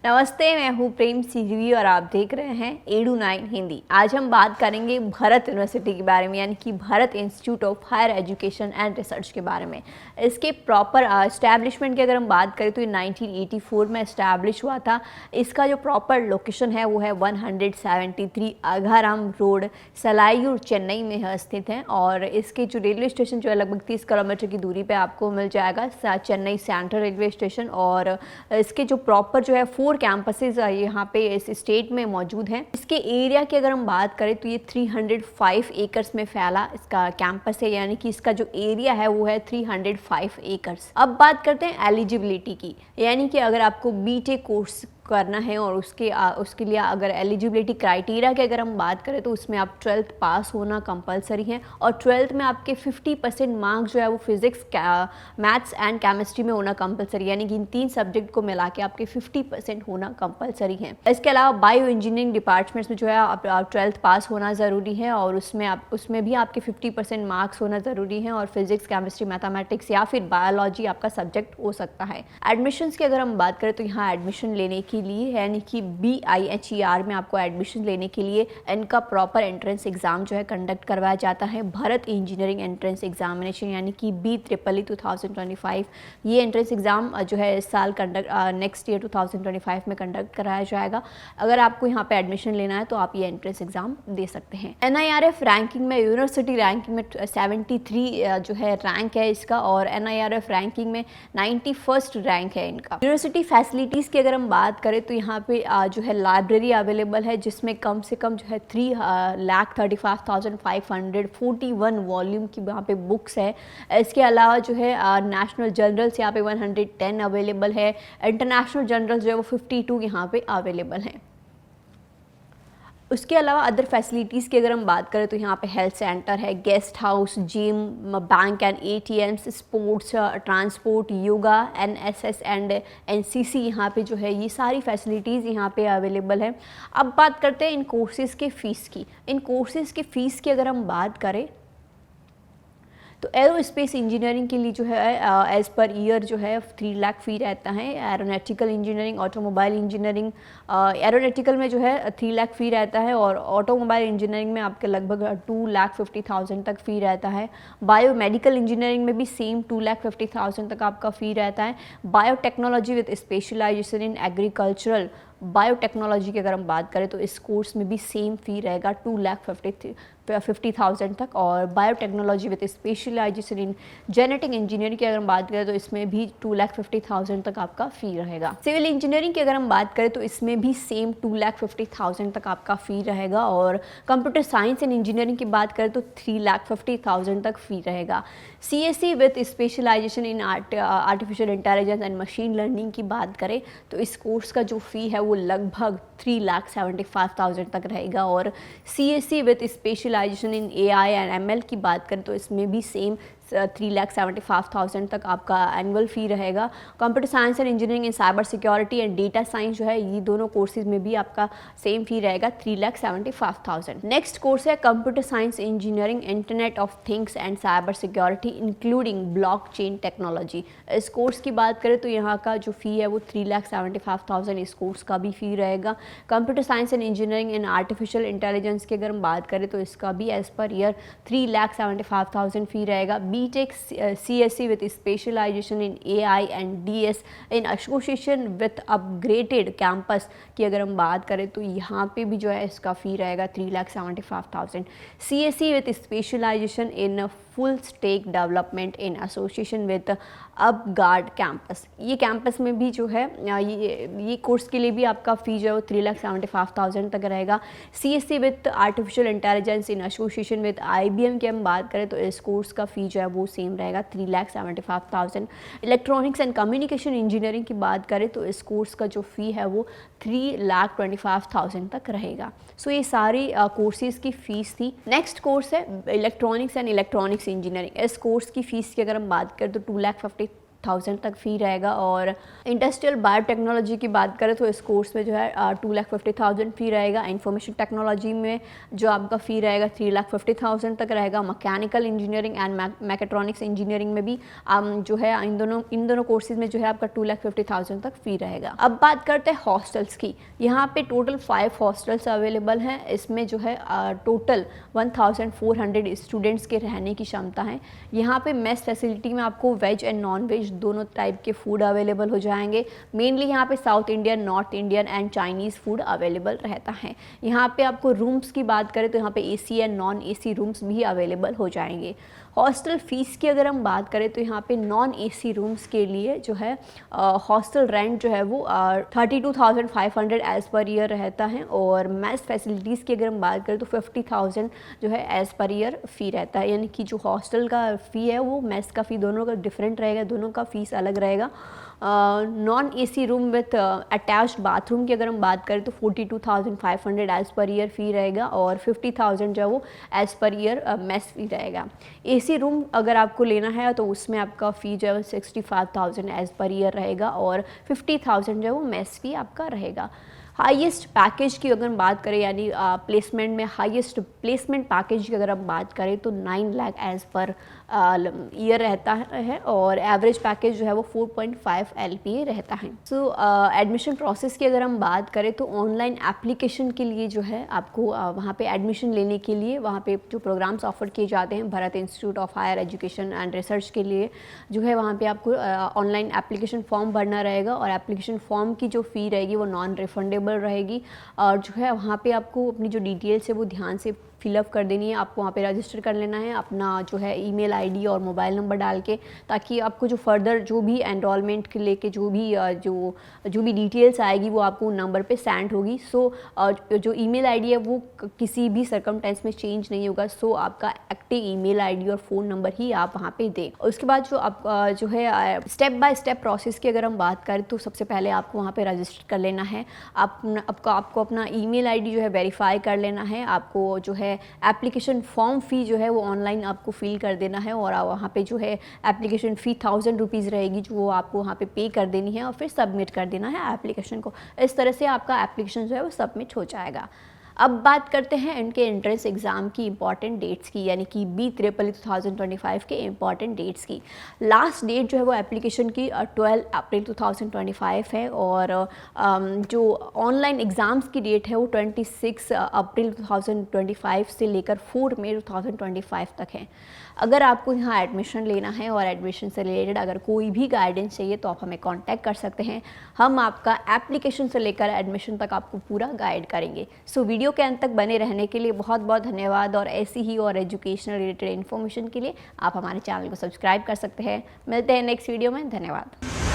नमस्ते, मैं हूँ प्रेम सिजवी और आप देख रहे हैं एडू9 हिंदी। आज हम बात करेंगे भारत यूनिवर्सिटी के बारे में, यानी कि Bharath institute of higher education and research के बारे में। इसके प्रॉपर एस्टैब्लिशमेंट की अगर हम बात करें तो ये 1984 में एस्टैब्लिश हुआ था। इसका जो प्रॉपर लोकेशन है वो है 173 अघाराम रोड, सलायूर, चेन्नई में स्थित है। और इसके जो रेलवे स्टेशन जो है लगभग 30 किलोमीटर की दूरी पर आपको मिल जाएगा, चेन्नई सेंट्रल रेलवे स्टेशन। और इसके जो प्रॉपर जो है 4 कैंपसेस यहाँ पे इस स्टेट में मौजूद हैं। इसके एरिया की अगर हम बात करें तो ये 305 एकर्स में फैला इसका कैंपस है, यानी कि इसका जो एरिया है वो है 305 एकर्स। अब बात करते हैं एलिजिबिलिटी की, यानी कि अगर आपको बीटेक कोर्स करना है और उसके लिए अगर एलिजिबिलिटी क्राइटेरिया की अगर हम बात करें तो उसमें आप 12th पास होना कंपलसरी है। और 12th में आपके 50% मार्क्स जो है वो फिजिक्स, मैथ्स एंड केमिस्ट्री में होना कंपलसरी, यानी कि इन 3 सब्जेक्ट को मिला के आपके 50% होना कंपलसरी है। इसके अलावा बायो इंजीनियरिंग डिपार्टमेंट्स में जो है आप 12th पास होना ज़रूरी है और उसमें भी आपके 50% मार्क्स होना ज़रूरी है। और फिजिक्स, केमिस्ट्री, मैथमेटिक्स या फिर बायोलॉजी आपका सब्जेक्ट हो सकता है। एडमिशन्स की अगर हम बात करें तो यहाँ एडमिशन लेने के लिए, यानी कि BIHER में आपको एडमिशन लेने के लिए इनका प्रॉपर एंट्रेंस एग्जाम जो है कंडक्ट करवाया जाता है। भारत इंजीनियरिंग एंट्रेंस एग्जामिनेशन, यानी कि BEEE 2025, ये एंट्रेंस एग्जाम जो है इस साल नेक्स्ट ईयर 2025 में कंडक्ट कराया जाएगा। अगर आपको यहाँ पे एडमिशन लेना है तो आप ये एंट्रेंस एग्जाम दे सकते हैं। NIRF रैंकिंग में, यूनिवर्सिटी रैंकिंग में 73 जो है रैंक है इसका, और NIRF रैंकिंग में 91st रैंक है इनका। यूनिवर्सिटी फैसिलिटीज़ की अगर हम बात करें तो यहाँ पे जो है लाइब्रेरी अवेलेबल है, जिसमें कम से कम जो है 3,35,541 वॉल्यूम की यहाँ पे बुक्स है। इसके अलावा जो है नेशनल जर्नल्स यहाँ पे 110 अवेलेबल है। इंटरनेशनल जर्नल्स जो है वो 52 यहाँ पे अवेलेबल हैं। उसके अलावा अदर फैसिलिटीज़ की अगर हम बात करें तो यहाँ पे हेल्थ सेंटर है, guest house, gym, bank and ATMs, sports, transport, yoga, NSS and NCC यहाँ पे जो है ये सारी फैसिलिटीज़ यहाँ पे अवेलेबल है। अब बात करते हैं इन कोर्सेज़ के फ़ीस की। इन कोर्सेज़ के फ़ीस की अगर हम बात करें तो एरोस्पेस इंजीनियरिंग के लिए जो है एज़ पर ईयर जो है 3 लाख फ़ी रहता है। Aeronautical engineering, automobile engineering, aeronautical में जो है 3 लाख फ़ी रहता है और ऑटोमोबाइल इंजीनियरिंग में आपके लगभग 2,50,000 तक फ़ी रहता है। बायोमेडिकल इंजीनियरिंग में भी सेम 2,50,000 तक आपका फ़ी रहता है। Biotechnology with specialization in agricultural biotechnology की अगर हम बात करें तो इस कोर्स में भी सेम फ़ी रहेगा 2,50,000 तक। और biotechnology with specialization in genetic engineering की अगर हम बात करें तो इसमें भी 2,50,000 तक आपका फ़ी रहेगा। सिविल इंजीनियरिंग की अगर हम बात करें तो इसमें भी सेम 2,50,000 तक आपका फ़ी रहेगा। और कंप्यूटर साइंस एंड इंजीनियरिंग की बात करें तो 3,50,000 तक फ़ी रहेगा। CSE with specialization in artificial intelligence and machine learning की बात करें तो इस कोर्स का जो फ़ी है वो लगभग 3,75,000 तक रहेगा। और CSE with specialization in AI and ML की बात करें तो इसमें भी सेम 3,75,000 तक आपका एनुअल फ़ी रहेगा। Computer science and engineering in cyber security and data science जो है ये दोनों कोर्सेज में भी आपका सेम फ़ी रहेगा 3,75,000। नेक्स्ट कोर्स है computer science engineering, internet of things and cyber security including blockchain technology. इस कोर्स की बात करें तो यहाँ का जो फ़ी है वो 3,75,000 इस कोर्स का भी फ़ी रहेगा। Computer science and engineering in artificial intelligence की अगर हम बात करें तो इसका भी एज़ पर ईयर 3,75,000 फ़ी रहेगा। BTech CSE with specialization in AI and DS in association with upgraded campus की अगर हम बात करें तो यहाँ पे भी जो है इसका फ़ी रहेगा 3,75,000। CSE with specialization in full stack development in association with upGrad campus, ये कैंपस में भी जो है ये कोर्स के लिए भी आपका फ़ी जो है वो 3,75,000 तक रहेगा। CSE with artificial intelligence in association with IBM की हम बात करें तो इस कोर्स का फ़ी जो है वो सेम रहेगा 3,75,000। इलेक्ट्रॉनिक्स एंड कम्युनिकेशन इंजीनियरिंग की बात करें तो इस कोर्स का जो फ़ी है वो 3,25,000 तक रहेगा। सो ये सारी कोर्सेज़ की फ़ीस थी। नेक्स्ट कोर्स है इलेक्ट्रॉनिक्स एंड इलेक्ट्रॉनिक्स इंजीनियरिंग। इस कोर्स की फ़ीस की अगर हम बात करें तो 2,50,000 2,50,000 तक फ़ी रहेगा। और इंडस्ट्रियल बायोटेक्नोलॉजी की बात करें तो इस कोर्स में जो है 2,50,000 फ़ी रहेगा। इंफॉर्मेशन टेक्नोलॉजी में जो आपका फ़ी रहेगा 3,50,000 तक रहेगा। Mechanical engineering and mechatronics engineering में भी जो है इन दोनों कोर्सेज में जो है आपका 2,50,000 तक फ़ी रहेगा। अब बात करते हैं हॉस्टल्स की। यहाँ पे टोटल 5 हॉस्टल्स अवेलेबल हैं। इसमें जो है टोटल 1,400 स्टूडेंट्स के रहने की क्षमता है। यहाँ पे मेस फैसिलिटी में आपको वेज एंड नॉन वेज दोनों टाइप के फूड अवेलेबल हो जाएंगे। मेनली यहाँ पे south Indian, north Indian and Chinese food available रहता है। यहाँ पे आपको रूम्स की बात करें तो यहाँ पे AC and non AC rooms भी अवेलेबल हो जाएंगे। हॉस्टल फ़ीस की अगर हम बात करें तो यहाँ पे नॉन AC रूम्स के लिए जो है हॉस्टल रेंट जो है वो 32,500 एज़ पर ईयर रहता है। और मैस फैसिलिटीज़ की अगर हम बात करें तो 50,000 जो है एज़ पर ईयर फ़ी रहता है। यानी कि जो हॉस्टल का फ़ी है वो मैस का फ़ी दोनों का डिफरेंट रहेगा, दोनों का फ़ीस अलग रहेगा। Non AC room with attached bathroom की अगर हम बात करें तो 42,500 एज़ पर ईयर फ़ी रहेगा। और 50,000 जो है वो एज़ पर ईयर मैस फ़ी रहेगा। AC रूम अगर आपको लेना है तो उसमें आपका फ़ी जो है 65,000 एज़ पर ईयर रहेगा और 50,000 जो है वो मैस फ़ी आपका रहेगा। हाईएस्ट पैकेज की अगर हम बात करें यानी प्लेसमेंट में हाईएस्ट प्लेसमेंट पैकेज की अगर हम बात करें तो 9 लाख एज़ पर ईयर रहता है। और एवरेज पैकेज जो है वो 4.5 LPA रहता है। सो एडमिशन प्रोसेस की अगर हम बात करें तो ऑनलाइन एप्लीकेशन के लिए जो है आपको वहाँ पे एडमिशन लेने के लिए वहाँ पे जो प्रोग्राम्स ऑफर किए जाते हैं Bharath institute of higher education and research के लिए जो है वहाँ पे आपको ऑनलाइन एप्लीकेशन फॉर्म भरना रहेगा। और एप्लीकेशन फॉर्म की जो फ़ी रहेगी वो नॉन रिफंडेबल रहेगी। और जो है वहाँ पे आपको अपनी जो डिटेल्स है वो ध्यान से फिलअप कर देनी है। आपको वहाँ पे रजिस्टर कर लेना है अपना जो है ईमेल आईडी और मोबाइल नंबर डाल के, ताकि आपको जो फर्दर जो भी एनरोलमेंट के लेके जो भी डिटेल्स आएगी वो आपको नंबर पे सेंड होगी। सो जो ईमेल आईडी है वो किसी भी सरकमटेंस में चेंज नहीं होगा। सो आपका एक्टिव ईमेल आईडी और फ़ोन नंबर ही आप वहाँ पे दें। उसके बाद जो आप जो है स्टेप बाय स्टेप प्रोसेस की अगर हम बात करें तो सबसे पहले आपको वहाँ पे रजिस्टर कर लेना है। आपको अपना ईमेल आईडी जो है वेरीफाई कर लेना है। आपको जो है एप्लीकेशन फॉर्म फ़ी जो है वो ऑनलाइन आपको फिल कर देना है। और वहाँ पे जो है एप्लीकेशन फ़ी 1,000 रुपीज़ रहेगी जो वो आपको वहाँ पे कर देनी है और फिर सबमिट कर देना है एप्लीकेशन को। इस तरह से आपका एप्लीकेशन जो है वो सबमिट हो जाएगा। अब बात करते हैं इनके एंट्रेंस एग्ज़ाम की इंपॉर्टेंट डेट्स की, यानी कि BEE 2025 के इंपॉर्टेंट डेट्स की। लास्ट डेट जो है वो एप्लीकेशन की 12 अप्रैल 2025 है। और जो ऑनलाइन एग्ज़ाम्स की डेट है वो 26 अप्रैल 2025 से लेकर 4 मई 2025 तक है। अगर आपको यहाँ एडमिशन लेना है और एडमिशन से रिलेटेड अगर कोई भी गाइडेंस चाहिए तो आप हमें कांटेक्ट कर सकते हैं। हम आपका एप्लीकेशन से लेकर एडमिशन तक आपको पूरा गाइड करेंगे। सो वीडियो के अंत तक बने रहने के लिए बहुत बहुत धन्यवाद। और ऐसी ही और एजुकेशनल रिलेटेड इन्फॉर्मेशन के लिए आप हमारे चैनल को सब्सक्राइब कर सकते हैं। मिलते हैं नेक्स्ट वीडियो में। धन्यवाद।